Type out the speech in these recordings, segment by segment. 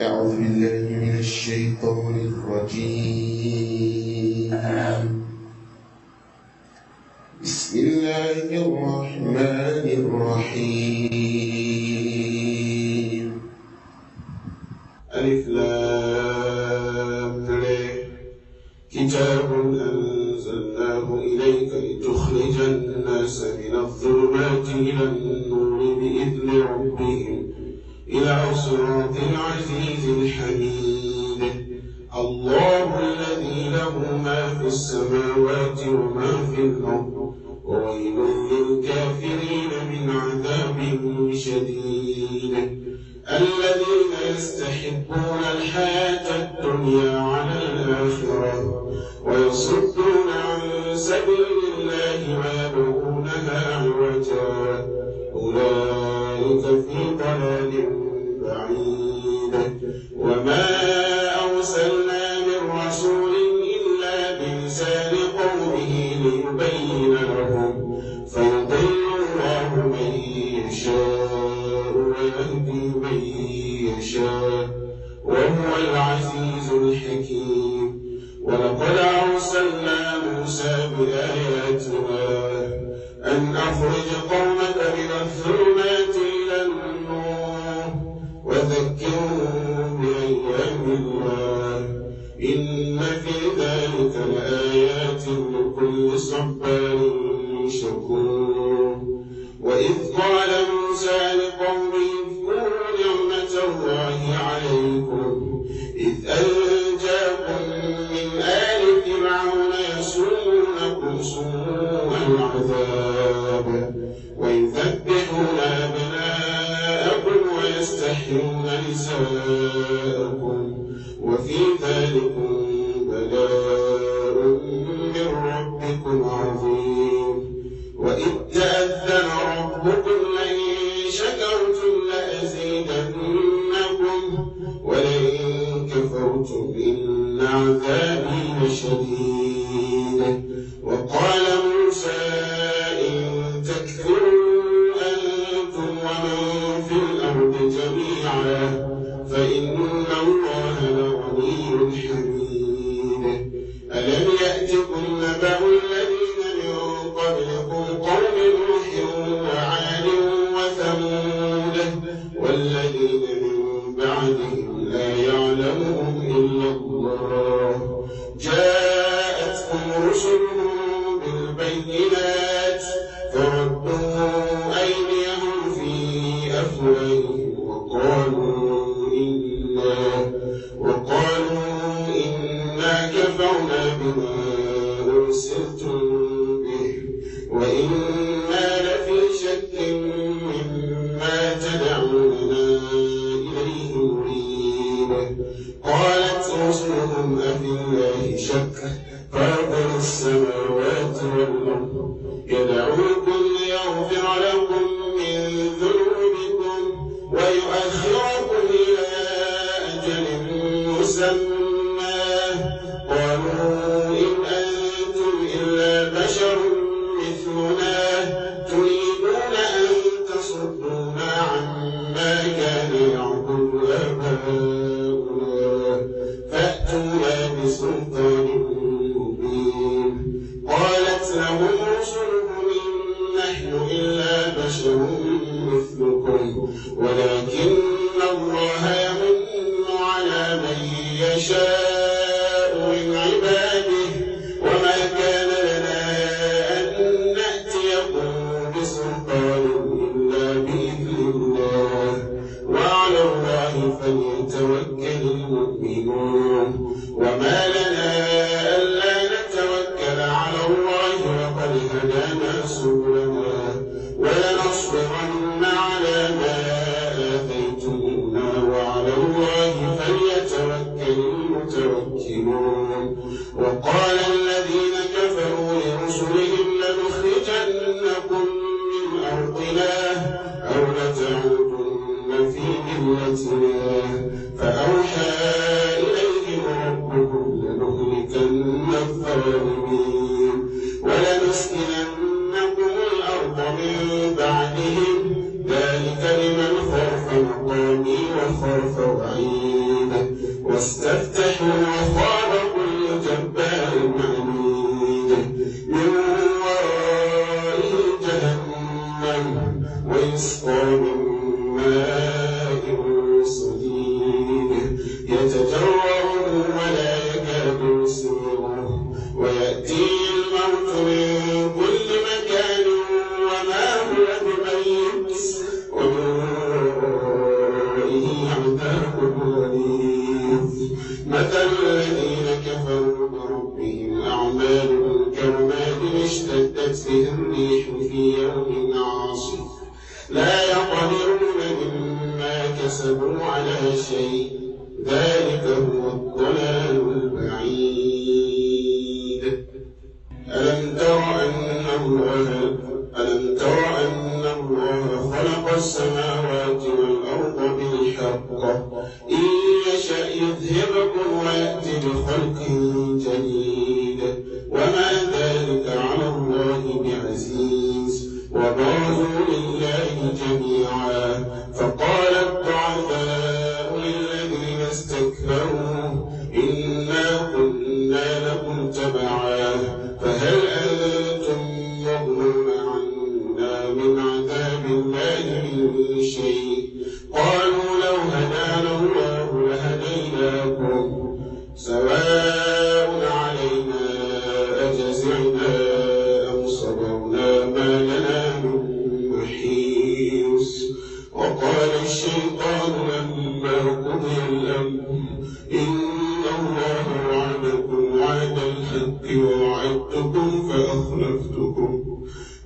أعوذ بالله من الشيطان الرجيم. بسم الله الرحمن الرحيم. ألف لام ر. كتاب أنزلناه إليك لتخرج الناس من الظلمات إلى النور بإذن ربهم إلى صراط العزيز الحميد. الله الذي له ما في السماوات وما في الأرض وويل للكافرين من عذاب شديد. الذين يستحبون الحياة الدنيا على الآخرة ويصدون عن سبيل الله ويبغونها عوجا أولئك في ضلال بعيد. وما أرسلنا من رسول إلا بلسان قومه ليبين لهم فيضل الله من يشاء ويهدي من يشاء وهو العزيز الحكيم. ولقد أرسلنا موسى بآياتنا أن أخرج قومك من الظلمات إلى النور وذكرهم بأيام الله إن في ذلك لآيات لكل صبار شكور. وإذ قال موسى لقومه اذكروا نعمة الله عليكم إذ أنجاكم من آل فرعون يسومونكم سوء العذاب ويذبحون أبناءكم ويستحيون نساءكم وفي ذلكم بلاء من ربكم عظيم. وإذ تأذن ربكم لئن شكرتم لأزيدنكم ولئن كفرتم إن عذابي لشديد. وقال موسى إن تكفروا أنتم ومن في الأرض جميعا فإن الله لغني حميد. ألم يأتكم نبأ الذين من قبلكم قوم نوح وعاد وثمود والذين من بعدهم لا يعلمهم إلا الله جاءتهم رسلهم بالبينات فردوا أيديهم في أفواههم وقالوا إنا كفرنا بما أرسلتم به وإنا لفي شك مما تدعوننا إليه مريب. قالت رسلهم أفي الله شك فاطر السماوات والأرض يدعوكم ليغفر لكم من ذنوبكم ويؤخركم إلى أجل مسمى قالوا إن أنتم إلا بشر مثلنا تريدون أن تصدونا عما كان يعبد آباؤنا فأتونا بسلطان مبين. قالت لهم رسلهم إن نحن إلا بشر مثلكم ولكن الله يمن على من يشاء من عباده وما كان لنا أن نأتيكم بسلطان إلا بإذن الله وعلى الله فليتوكل المؤمنون. وما لنا ألا نتوكل على الله وقد هدانا سبلنا ولنصبرن على ما آتيتمونا وعلى الله فليتوكل المتوكلون. وقال الذين كفروا لرسلهم لنخرجنكم من أرضنا أو لتعودن في ملتنا فأوحى إليهم ربهم لنهلكن الظالمين ولنسكننكم واستفتحوا وخاب كل جبار عنيد من ورائه جهنم ويسقى من ماء صديد يتجرعه ولا يكاد يسيغه ويأتيه الموت من كل مكان وما هو بميت ومن ورائه عذاب غليظ مثل الذين كفروا بربهم أعمالهم كرماد اشتدت به الريح في يوم عاصف لا يقدرون مما كسبوا على شيء ذلك هو الضلال البعيد ألم تر أن الله خلق السماوات والأرض بالحق إن يشأ يذهبكم ويأتي بخلق جديد وما ذلك على الله بعزيز وبرزوا لله جميعا فقال الضعفاء للذين استكبروا إنا كنا لكم تبعا فهل أنتم مغنون عنا من عذاب الله من شيء قالوا لو هدانا الله لهديناكم سواء علينا أجزعنا أم صبرنا ما لنا من محيص وقال الشيطان لما قضي الأمر إن الله وعدكم وعد الحق ووعدتكم فأخلفتكم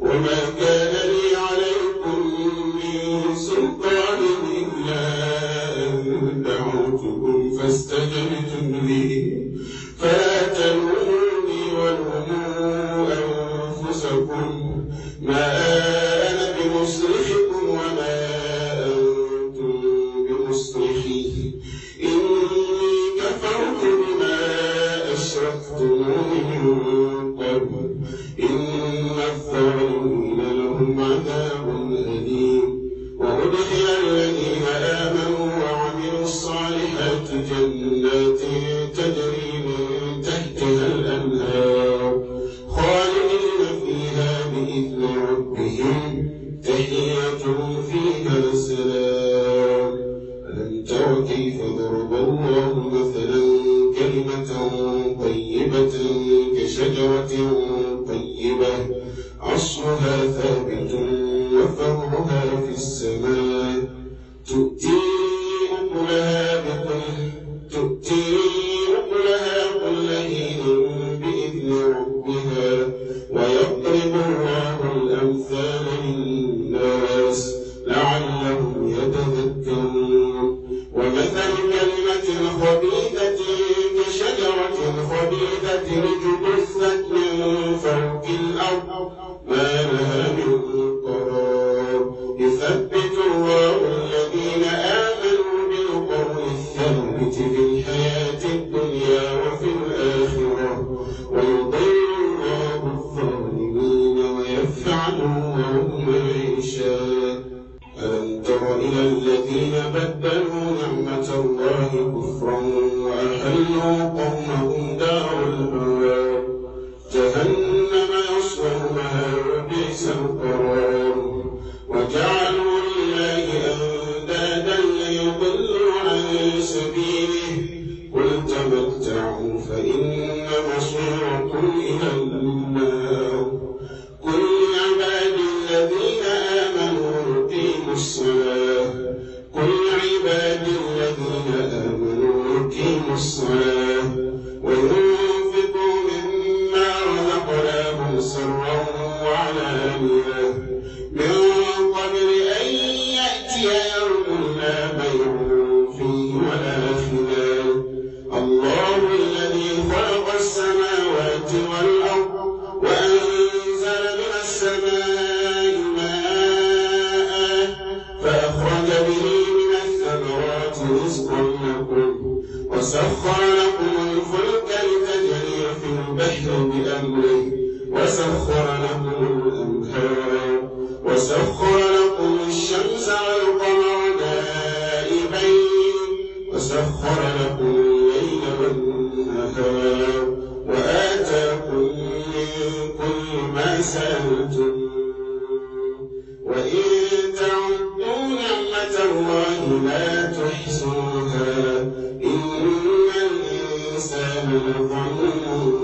وما كان لي عليكم من سلطان إلا أن دعوتكم فاستجبتم لي فلا تلوموني ولوموا أنفسكم ما أنا بمصرخكم وما أنتم بمصرخي إني كفرت بما أشركتمون من قبل إن الظالمين لهم عذاب أليم وأدخل الذين آمنوا وعملوا الصالحات جنات تجري من تحتها الأنهار خالدين فيها بإذن ربهم تحيتهم فيها سلام ألم تر كيف ضرب الله مثلا كلمة طيبة كشجرة طيبة أصلها ثابت وفرعها في السماء تؤتي أكلها كل حين بإذن ربها ويضرب الله الأمثال للناس لعلهم يتذكرون ومثل كلمة خبيثة كشجرة خبيثة اجتثت من فوق الأرض ما لها من قرار يثبت الله الذين آمنوا بالقول الثابت في الحياة الدنيا وفي الآخرة ويضل الله الظالمين ويفعل الله ما يشاء ألم تر إلى الذين بدلوا نعمة الله كفرا وأحلوا قومهم دار البوار جهنم يصلونها وبئس القرار وجعلوا لله أندادا ليضلوا عن سبيله قل تمتعوا فإن مصيركم إلى النار قل لعبادي الذين آمنوا يقيموا الصلاة وينفقوا مما رزقناهم سرا وعلانية من قبل أن يأتي يوم لا بيع فيه ولا خلال الله الذي خلق السماوات والأرض وأنزل من السماء ماء فأخرج به من الثمرات رزقا لكم وسخر لكم الفلك لتجري في البحر بأمره وسخر لكم الأنهار وسخر لكم الشمس والقمر دائبين وسخر لكم الليل والنهار وآتاكم من كل ما سألتم وإن تعدوا نعمة الله لا تحصوها إن الإنسان لظلوم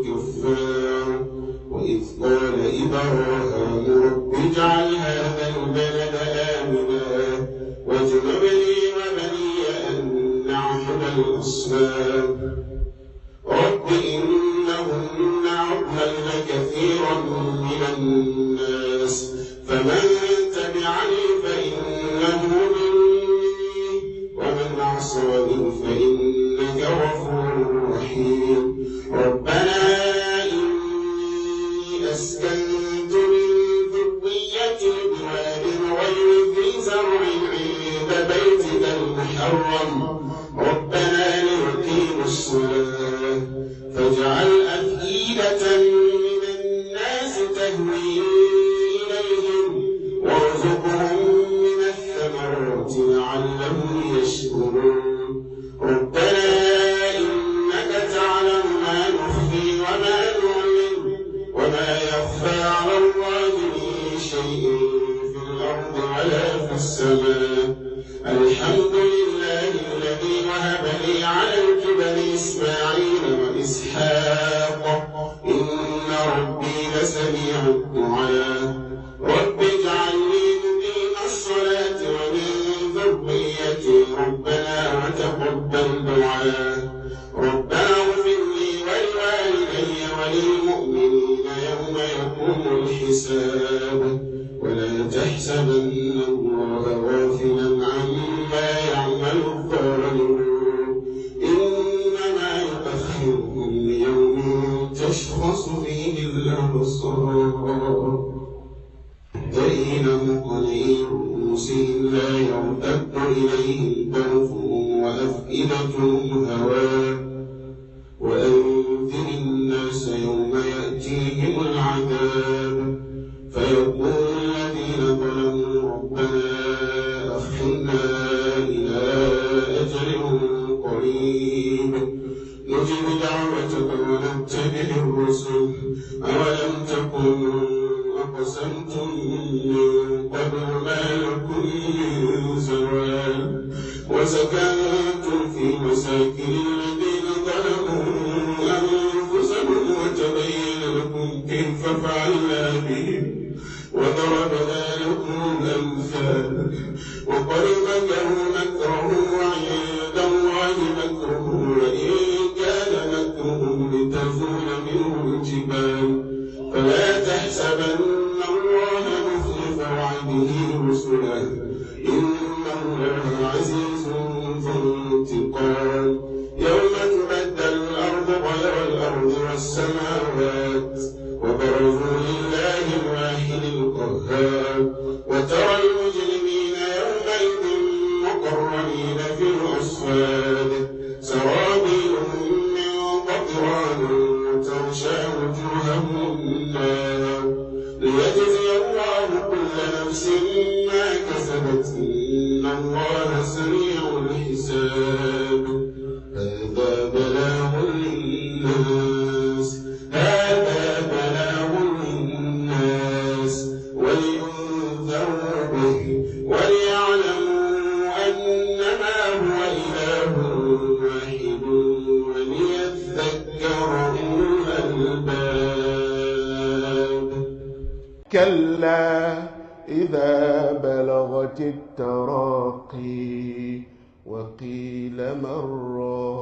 كفار وإذ قال إبراهيم رب اجعل هذا البلد آمنا واجنبني وبني أن نعبد الأصنام رب إنهن أضللن كثيرا من الناس فمن تبعني فإنه مني ومن عصاني فإنك غفور رحيم ربنا إني أسكنت من ذريتي بواد غير ذي زرع عند بيتك المحرم ربنا ليقيموا الصلاة فاجعل أفئدة من الناس تهوي إليهم وارزقهم من الثمرات لعلهم يشكرون ربنا إنك تعلم ما نخفي وما نعلن وما يخفى على الله من شيء في الأرض ولا في السماء الحمد لله الذي وهب لي على الكبر إسماعيل وإسحاق إن ربي لسميع الدعاء رب اجعلني مقيم الصلاة ومن ذريتي ربنا وتقبل دعاء ربنا اغفر لي ولوالدي وللمؤمنين يوم يقوم الحساب ولا تحسبن الله غافلا عما يعمل الظالمون إنما يؤخرهم ليوم تشخص فيه الأبصار زين مقنعي رؤوسهم لا يرتد إليهم طرفهم وأفئدتهم هواء وأنذر الناس يوم يأتيهم العذاب فيقول الذين ظلموا ربنا أخرنا إلى أجل قريب نجب دعوتك ونتبع الرسل أولم تكونوا أقسمتم من قبل ما لكم من زوال وسكنتم في مساكن الذين ظلموا أنفسهم وتبين لكم كيف فعلنا بهم وضربنا لكم الأمثال وقد مكروا مكرهم وعند الله مكرهم وإن كان مكرهم لتزول منه الجبال فلا تحسبن الله مخلف وعده رسله إن الله عزيز ذو انتقام يوم تبدل الأرض غير الأرض والسماوات وبرزوا لله الواحد القهار وترى المجرمين يومئذ مقرنين في الأصفاد سرابيلهم من قطران وتغشى وجوههم النار ليجزي الله كل نفس ما كسبت إن الله سريع الحساب هذا بلاغ للناس ولينذروا به وليعلموا أنما هو إله واحد وليذكر أولو الألباب كلا إذا بلغت التراقي وقيل من راق